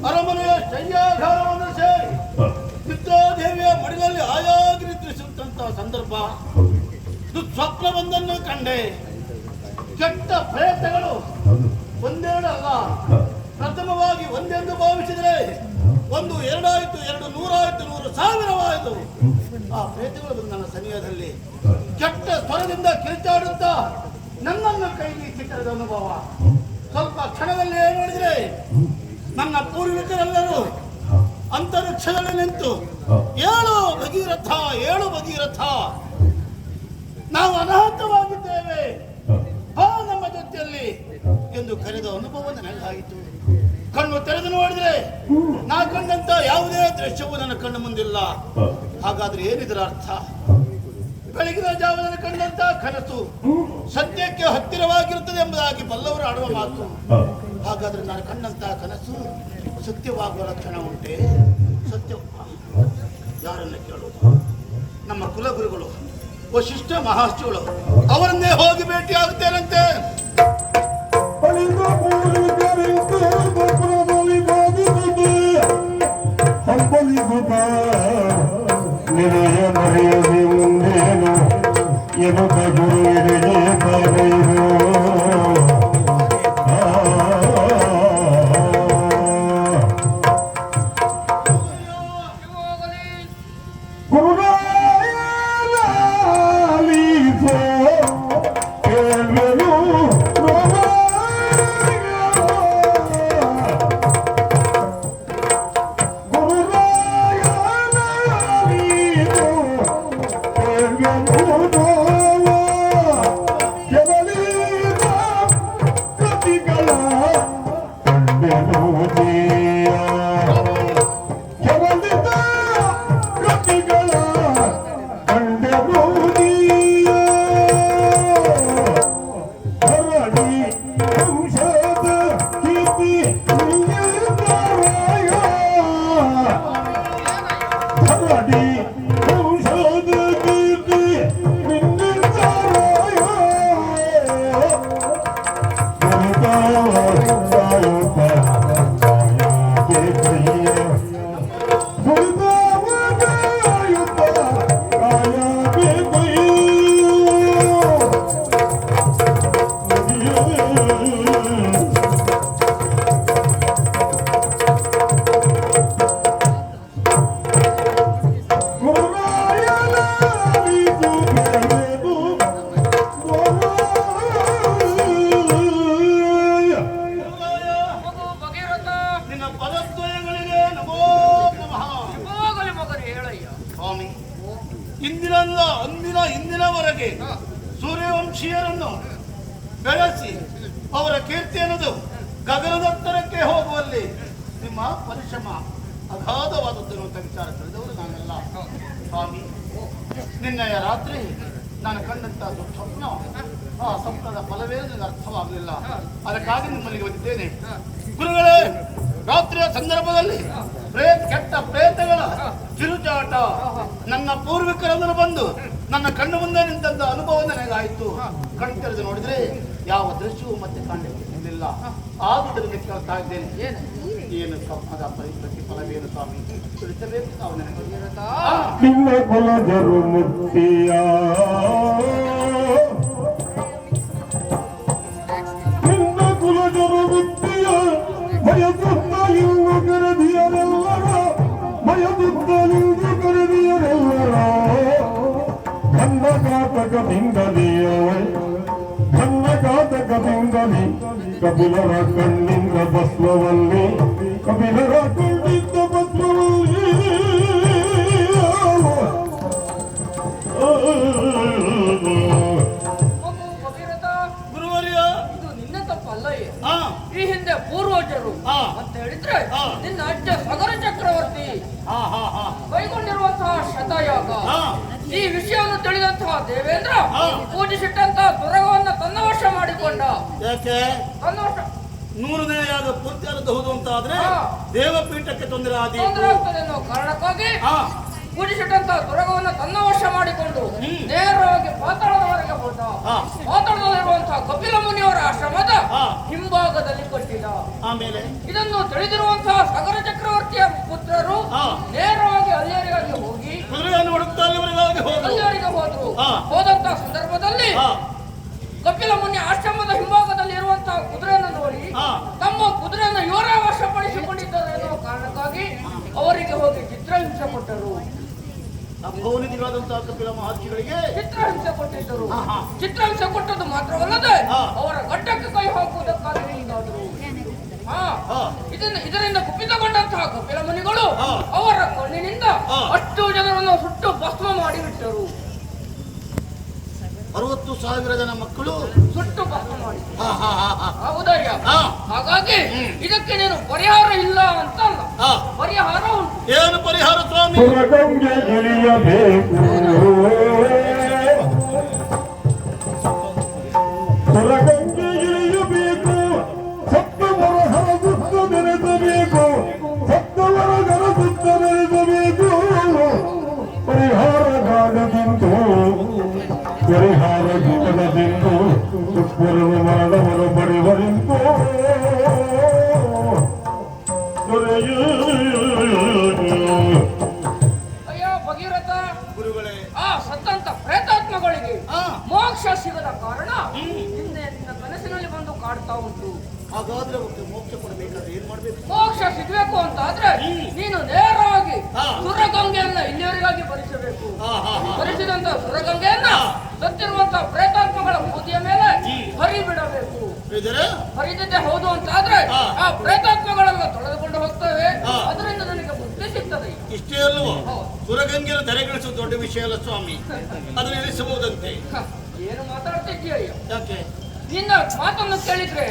ಅರಮನೆಯ ಶಯ್ಯಾಧಾರವನ್ನು ಸೇರಿ ಚಿತ್ರಾದೇವಿಯ ಮಡಿಲಲ್ಲಿ ಆಯಾಗಿ ನಿದ್ರಿಸುವಂತಹ ಸಂದರ್ಭ ದುಸ್ವಪ್ನವೊಂದನ್ನು ಕಂಡೆ. ಕೆಟ್ಟ ಪ್ರಯತ್ನಗಳು ಒಂದೆರಡು ಅಲ್ಲ, ಪ್ರಥಮವಾಗಿ ಒಂದೆಂದು ಭಾವಿಸಿದರೆ ಒಂದು ಎರಡಾಯಿತು, ಎರಡು ನೂರಾಯಿತು, 100,000ವಾಯಿತು. ಆ ಪ್ರೇತಗಳು ಬಂದ ನನ್ನ ಸಮಯದಲ್ಲಿ ಕೆಟ್ಟ ಸ್ವರದಿಂದ ಕಿರಿಚಾಡುತ್ತಾ ನನ್ನನ್ನು ಕೈಗೆ ಸಿಕ್ಕದ ಅನುಭವ. ಸ್ವಲ್ಪ ಕ್ಷಣದಲ್ಲಿ ನೋಡಿದ್ರೆ ನನ್ನ ಪೂರ್ವಿಕರೆಲ್ಲರೂ ಅಂತರಿಕ್ಷದಲ್ಲಿ ನಿಂತು ಏಳು ಭಗೀರಥ ನಾವು ಅನಾಹುತವಾಗಿದ್ದೇವೆ, ಬಾ ನಮ್ಮ ಜೊತೆಯಲ್ಲಿ ಎಂದು ಕರೆದ ಅನುಭವ ನನಗಾಯಿತು. ಕಣ್ಣು ತೆರೆದು ನೋಡಿದ್ರೆ ನಾ ಕಂಡಂತ ಯಾವುದೇ ದೃಶ್ಯವೂ ನನ್ನ ಕಣ್ಣು ಮುಂದಿಲ್ಲ. ಹಾಗಾದ್ರೆ ಏನಿದರ ಅರ್ಥ? ಬೆಳಗಿನ ಜಾವದಲ್ಲಿ ಕಂಡಂತ ಕನಸು ಸತ್ಯಕ್ಕೆ ಹತ್ತಿರವಾಗಿರುತ್ತದೆ ಎಂಬುದಾಗಿ ಬಲ್ಲವರು ಆಡುವ ಮಾತು. ಹಾಗಾದ್ರೆ ನಾನು ಕಂಡಂತಹ ಕನಸು ಸತ್ಯವಾಗುವ ಲಕ್ಷಣ ಉಂಟೆ? ಸತ್ಯ ಯಾರನ್ನ ಕೇಳುವುದು? ನಮ್ಮ ಕುಲಗುರುಗಳು ವಶಿಷ್ಠ ಮಹರ್ಷಿಗಳು, ಅವರನ್ನೇ ಹೋಗಿ ಭೇಟಿ ಆಗುತ್ತೇನಂತೆ. ಮುಂದೇನು ಎನುಕ ಗುರುವಿಗೆ ಕಾದೈರು ಇಂದಿನವರೆಗೆ ಸೂರ್ಯವಂಶೀಯರನ್ನು ಬೆಳೆಸಿ ಅವರ ಕೀರ್ತಿ ಅನ್ನೋದು ಗಗನದತ್ತರಕ್ಕೆ ಹೋಗುವಲ್ಲಿ ನಿಮ್ಮ ಪರಿಶ್ರಮ ಅಗಾಧವಾದದ್ದನ್ನು ಅಂತ ವಿಚಾರ ತಿಳಿದವರು ನಾನೆಲ್ಲ. ಸ್ವಾಮಿ, ನಿನ್ನೆಯ ರಾತ್ರಿ ನಾನು ಕಂಡಂತಹ ಸ್ವಪ್ನ, ಆ ಸ್ವಪ್ನದ ಫಲವೇ ನನಗೆ ಅರ್ಥವಾಗಲಿಲ್ಲ. ಅದಕ್ಕಾಗಿ ನಿಮ್ಮಲ್ಲಿಗೆ ಬಂದಿದ್ದೇನೆ. ಗುರುಗಳೇ, ರಾತ್ರಿಯ ಸಂದರ್ಭದಲ್ಲಿ ಕೆಟ್ಟ ಪ್ರೇತಗಳ ಕಿರುಚಾಟ ನನ್ನ ಪೂರ್ವಿಕರೆಲ್ಲರೂ ಬಂದು ನನ್ನ ಕಣ್ಣು ಮುಂದೆ ನಿಂತಂತ ಅನುಭವ ನನಗಾಯಿತು. ಕಣ್ಣು ತೆರೆದು ನೋಡಿದ್ರೆ ಯಾವ ದೃಶ್ಯವೂ ಮತ್ತೆ ಕಾಣಲಿಲ್ಲ. ಆದುದರಿಂದ ಕೇಳ್ತಾ ಇದ್ದೇನೆ, ಏನು ಸ್ವಪ್ನದ ಪ್ರತಿಫಲವೇನು ಸ್ವಾಮಿ? ತಿಳಿಸಬೇಕು ತಾವು ನನಗೆ. ಕಪಿಲರ ಕಣ್ಣಿಂದ ಭಸ್ಮವಲ್ಲಿ, ಕಪಿಲರ ಕಣ್ಣಿಂದ ಭಸ್ಮವಲ್ಲಿ ಮಾತ್ರ ಪೂಜಿಸಿಟ್ಟಂತ ದುರ್ಗವನ್ನು ತನ್ನ ವಶ ಮಾಡಿಕೊಂಡ. ಯಾಕೆ ತನ್ನ ವಶ 100ನೇ ಯಾಗ ಪೂರ್ತಿಯಾದದ್ದು ಹೌದು ಅಂತ ಆದ್ರೆ ದೇವಪೀಠಕ್ಕೆ ತೊಂದರೆ ತೊಂದರೆ ಆಗ್ತದೆ ಅನ್ನೋ ಕಾರಣಕ್ಕಾಗಿ ಪೂಜಿಸಿಟ್ಟಂತ ದುರ್ಗವನ್ನು ತನ್ನ ವಶ ಮಾಡಿಕೊಂಡು ನೇರವಾಗಿ ಪಾತಾಳದವರೆಗೆ ಹೋದ. ಪಾತಾಳದಲ್ಲಿರುವಂತಹ ಕಪಿಲ ಮುನಿಯವರ ಆಶ್ರಮದ ಹಿಂಭಾಗದಲ್ಲಿ ಕಟ್ಟಿದ. ಆಮೇಲೆ ಇದನ್ನು ತಿಳಿದಿರುವಂತಹ ಸಗರ ಚಕ್ರವರ್ತಿಯ ಪುತ್ರರು ನೇರವಾಗಿ ಅಲ್ಲಿಯವರಿಗೆ ಹೋಗಿ ಕುದುರೆಯನ್ನು ಹುಡುಕ್ತಾ ಅಲ್ಲಿಯವರಿಗೆ ಹೋದ್ರು. ಹೋದಂತಹ ಸಂದರ್ಭದಲ್ಲಿ ಕಪಿಲ ಮುನಿ ಆಶ್ರಮದ ಹಿಂಭಾಗದಲ್ಲಿ ಇರುವಂತಹ ಕುದುರೆಯನ್ನು ನೋಡಿ ತಮ್ಮ ಕುದುರೆಯನ್ನು ಇವರೇ ವಶಪಡಿಸಿಕೊಂಡಿದ್ದಾರೆ ಎನ್ನುವ ಕಾರಣಕ್ಕಾಗಿ ಅವರಿಗೆ ಹೋಗಿ ಚಿತ್ರಹಿಂಸೆ ಕೊಟ್ಟರು. ಅಪೌನಿಧಿಗಳಾದಂತಹ ಕಪಿಲ ಮಹರ್ಷಿಗಳಿಗೆ ಚಿತ್ರಹಿಂಸೆ ಕೊಟ್ಟಿದ್ದರು. ಚಿತ್ರಹಿಂಸೆ ಕೊಟ್ಟದ್ದು ಮಾತ್ರವಲ್ಲದೆ ಅವರ ಗಡ್ಡಕ್ಕೆ ಕೈ ಹಾಕುವುದಕ್ಕಾಗಿ ಹೀಗಾದರು. ಇದರಿಂದ ಕುಪಿತಗೊಂಡಂತಹ ಕಪಿಲ ಮುನಿಗಳು ಅವರ ಕಣ್ಣಿನಿಂದ ಅಷ್ಟು ಜನರನ್ನು ಸುಟ್ಟು ಭಸ್ಮ ಮಾಡಿಬಿಟ್ಟರು. 60,000 ಜನ ಮಕ್ಕಳು ಸುಟ್ಟು ಭಸ್ಮ ಮಾಡಿ. ಹೌದಯ್ಯ. ಹಾಗಾಗಿ ಇದಕ್ಕೆ ನೀನು ಪರಿಹಾರ ಇಲ್ಲ ಅಂತ ಅಲ್ಲ, ಪರಿಹಾರ ಉಂಟು. ಏನು ಪರಿಹಾರ ಸ್ವಾಮಿ? ಸುರಗಂಗೆ ಇಳಿಯಬೇಕು, ಸುರಗಂಗೆ ಇಳಿಯಬೇಕು, ಸತ್ತವರ ಹರಸುತ್ತ ನೆನೆಸಬೇಕು, ಸತ್ತವರ ಗರಸುತ್ತ ನೆನೆಸಬೇಕು. ಪರಿಹಾರಗಾಗದಿಂದು ಪರಿಹಾರ ಗೀತದಿಂದ ಸುಪ್ಪರನ್ನು ಮಾಡವರು ಬಡಿವರಿಂದು ಅಯ್ಯ ಭಗೀರಥ, ಗುರುಗಳೇ, ಆ ಸತ್ತಂತ ಪ್ರೇತಾತ್ಮಗಳಿಗೆ ಮೋಕ್ಷ ಸಿಗದ ಕಾರಣ ಹಿಂದೆ ನಿನ್ನ ಕನಸಿನಲ್ಲಿ ಬಂದು ಕಾಡ್ತಾ ಉಂಟು. ಹಾಗಾದ್ರೆ ಅವಕ್ಕೆ ಮೋಕ್ಷ ಕೊಡಬೇಕಾದ್ರೆ ಏನ್ ಮಾಡ್ಬೇಕು? ಮೋಕ್ಷ ಸಿಗಬೇಕು ಅಂತ ಆದ್ರೆ ನೀನು ನೇರವಾಗಿ ಸುರಗಂಗೆಯನ್ನ ಇಲ್ಲಿಯವರಿಗಾಗಿ ಭರಿಸಬೇಕು. ಭರಿಸಿದಂತ ಸುರಗಂಗೆಯನ್ನ ಸತ್ತಿರುವಂತಹ ಪ್ರೇತಾತ್ಮಗಳ ಮೂತಿಯ ಮೇಲೆ ಹರಿಬಿಡಬೇಕು. ಹರಿದಿದ್ದೆ ಹೌದು ಅಂತ ಆದ್ರೆ ಆ ಪ್ರೇತಾತ್ಮಗಳೆಲ್ಲ ತೊಳೆದುಕೊಂಡು ಹೋಗ್ತವೆ. ಅದರಿಂದ ನನಗೆ ಬುದ್ಧಿ ಸಿಗ್ತದೆ. ಇಷ್ಟೇ ಅಲ್ವೋ? ಸುರಗಂಗೆಯನ್ನು ಧರೆಗಳಿಸುವುದು ದೊಡ್ಡ ವಿಷಯ ಅಲ್ಲ ಸ್ವಾಮಿ, ಅದನ್ನು ಇಳಿಸಬಹುದಂತೆ. ಏನು ಮಾತಾಡ್ತಿದ್ದೀಯ? ಯಾಕೆ? ನಿನ್ನ ಮಾತನ್ನು ಕೇಳಿದ್ರೆ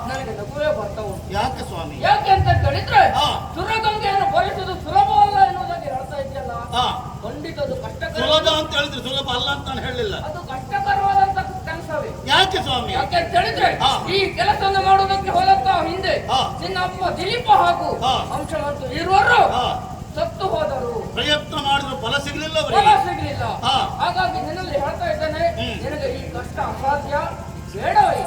ನನಗೆ ನಗುವೇ ಬರ್ತಾ ಉಂಟು. ಯಾಕೆ ಸ್ವಾಮಿ? ಯಾಕೆ ಅಂತ ಕೇಳಿದ್ರೆ ಸುರಗಂಗೆಯನ್ನು ಭರಿಸುವುದು ಸುಲಭ ಅಲ್ಲ ಎನ್ನುವುದಾಗಿ ಹೇಳ್ತಾ ಇದೆಯಲ್ಲ. ಖಂಡಿತ ಅದು ಕಷ್ಟಕರ. ಸುಲಭ ಅಂತ ಹೇಳಿದ್ರೆ ಸುಲಭ ಅಲ್ಲ ಅಂತ ನಾನು ಹೇಳಲಿಲ್ಲ. ಅದು ಕಷ್ಟಕರವಾದಂತ ಕೆಲಸವೇ. ಯಾಕೆ ಸ್ವಾಮಿ? ಯಾಕೆ ಅಂತ ಹೇಳಿದ್ರೆ ಈ ಕೆಲಸವನ್ನು ಮಾಡುವುದಕ್ಕೆ ಹೋದಂತ ಹಿಂದೆ ನಿನ್ನ ಅಪ್ಪ ದಿಲೀಪ ಹಾಗೂ ಅಂಶವಂತು ಇರುವರು ಸತ್ತು ಹೋದರು. ಪ್ರಯತ್ನ ಮಾಡಿದ್ರು ಫಲ ಸಿಗಲಿಲ್ಲ, ಫಲ ಸಿಗಲಿಲ್ಲ. ಹಾಗಾಗಿ ನಿನ್ನಲ್ಲಿ ಹೇಳ್ತಾ ಇದ್ದೇನೆ, ನಿನಗೆ ಈ ಕಷ್ಟ ಅಸಾಧ್ಯ, ಬೇಡವೇ.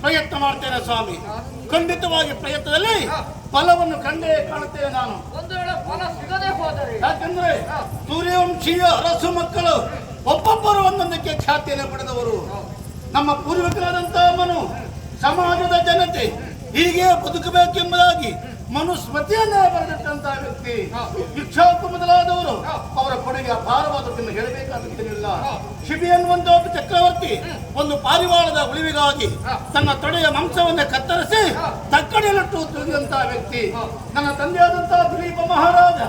ಪ್ರಯತ್ನ ಮಾಡ್ತೇನೆ ಸ್ವಾಮಿ, ಖಂಡಿತವಾಗಿ ಪ್ರಯತ್ನದಲ್ಲಿ ಫಲವನ್ನು ಕಂಡೇ ಕಾಣುತ್ತೇನೆ ನಾನು. ಒಂದು ವೇಳೆ ಫಲ ಸಿಗದೆ ಹೋದರೆ? ಯಾಕಂದ್ರೆ ಸೂರ್ಯವಂಶೀಯ ಅರಸು ಮಕ್ಕಳು ಒಬ್ಬೊಬ್ಬರು ಒಂದೊಂದಕ್ಕೆ ಖ್ಯಾತಿಯನ್ನು ಪಡೆದವರು. ನಮ್ಮ ಪೂರ್ವಿಕರಾದಂತಹ ಮನು ಸಮಾಜದ ಜನತೆ ಹೀಗೆ ಬದುಕಬೇಕೆಂಬುದಾಗಿ ಮನುಸ್ಮೃತಿಯನ್ನೇ ಬರೆದಿಟ್ಟಂತಹ ವ್ಯಕ್ತಿ. ಇಕ್ಷಾಕು ಮೊದಲಾದವರು ಅವರ ಕೊಡುಗೆ ಅಪಾರವಾದದ್ದನ್ನು ಹೇಳಬೇಕಾದದ್ದೇನಿಲ್ಲ. ಶಿಬಿ ಎನ್ನುವಂತ ಒಬ್ಬ ಚಕ್ರವರ್ತಿ ಒಂದು ಪಾರಿವಾಳದ ಉಳಿವಿಗಾಗಿ ತನ್ನ ತೊಡೆಯ ಮಾಂಸವನ್ನೇ ಕತ್ತರಿಸಿ ತಕ್ಕಡಿಯಲ್ಲಿಟ್ಟು ತಿಳಿದಂತಹ ವ್ಯಕ್ತಿ. ನನ್ನ ತಂದೆಯಾದಂತಹ ದಿಲೀಪ ಮಹಾರಾಜ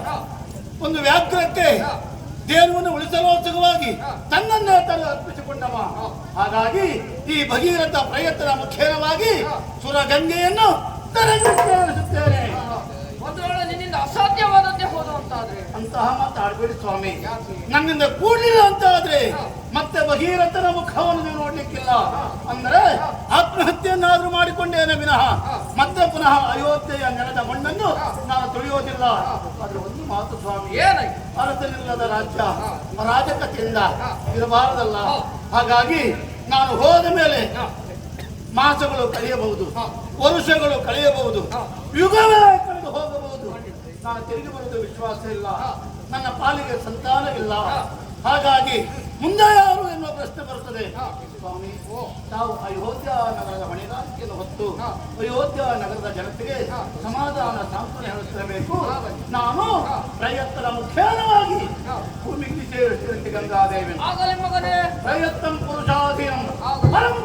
ಒಂದು ವ್ಯಾಘ್ರಕ್ಕೆ ದೇವರನ್ನು ಉಳಿಸಲೋತ್ಸುಕವಾಗಿ ತನ್ನನ್ನೇ ತಾನು ಅರ್ಪಿಸಿಕೊಂಡವ. ಹಾಗಾಗಿ ಈ ಭಗೀರಥ ಪ್ರಯತ್ನ ಮುಖ್ಯವಾಗಿ ಸುರಗಂಗೆಯನ್ನು ತರಗಿಸುತ್ತೇನೆ. ಒಂದು ವೇಳೆ ನಿನ್ನಿಂದ ಅಸಾಧ್ಯವಾದದ್ದೇ ಹೋದ ಅಂತಾದ್ರೆ ಅಂತಹ ಮಾತಾಡಬೇಡಿ ಸ್ವಾಮಿ. ನನ್ನಿಂದ ಕೂಡಲಿಲ್ಲ ಅಂತ ಆದ್ರೆ ಮತ್ತೆ ಭಗೀರಥನ ಮುಖವನ್ನು ನೀವು ನೋಡ್ಲಿಕ್ಕಿಲ್ಲ. ಅಂದ್ರೆ ಆತ್ಮಹತ್ಯೆಯನ್ನಾದ್ರೂ ಮಾಡಿಕೊಂಡೇನೆ ವಿನಃ ಮತ್ತೆ ಪುನಃ ಅಯೋಧ್ಯೆಯ ನೆಲದ ಮಣ್ಣನ್ನು ನಾನು ತುಳಿಯೋದಿಲ್ಲ. ಆದ್ರೆ ಒಂದು ಮಾತು ಸ್ವಾಮಿ, ಅರಸನಿಲ್ಲದ ರಾಜ್ಯ ಅರಾಜಕತೆಯಿಂದ ಇರಬಾರದಲ್ಲ. ಹಾಗಾಗಿ ನಾನು ಹೋದ ಮೇಲೆ ಮಾಸಗಳು ಕಳೆಯಬಹುದು, ವರುಷಗಳು ಕಳೆಯಬಹುದು, ಯುಗವೇ ಕಳೆದು ಹೋಗಬಹುದು. ನಾನು ತಿರುಗಿ ಬರುವುದು ವಿಶ್ವಾಸ ಇಲ್ಲ. ನನ್ನ ಪಾಲಿಗೆ ಸಂತಾನವಿಲ್ಲ. ಹಾಗಾಗಿ ಮುಂದೆ ಯಾರು ಎನ್ನುವ ಪ್ರಶ್ನೆ ಬರುತ್ತದೆ. ಸ್ವಾಮಿ, ತಾವು ಅಯೋಧ್ಯ ನಗರದ ಹೊಣೆಗಾರಿಕೆಯನ್ನು ಹೊತ್ತು ಅಯೋಧ್ಯ ನಗರದ ಜನತೆಗೆ ಸಮಾಧಾನ ಸಾಂತ್ವನ ಹೇಳುತ್ತಿರಬೇಕು. ನಾನು ಪ್ರಯತ್ನ ಮುಖ್ಯವಾಗಿ ಭೂಮಿಗೆ ಸೇರಿಸಿದಂತೆ ಗಂಗಾದೇವಿ ಆಗಲೇ ಮಗನೇ ಪ್ರಯತ್ನ ಪುರುಷಾಧೀನ ಪರಂ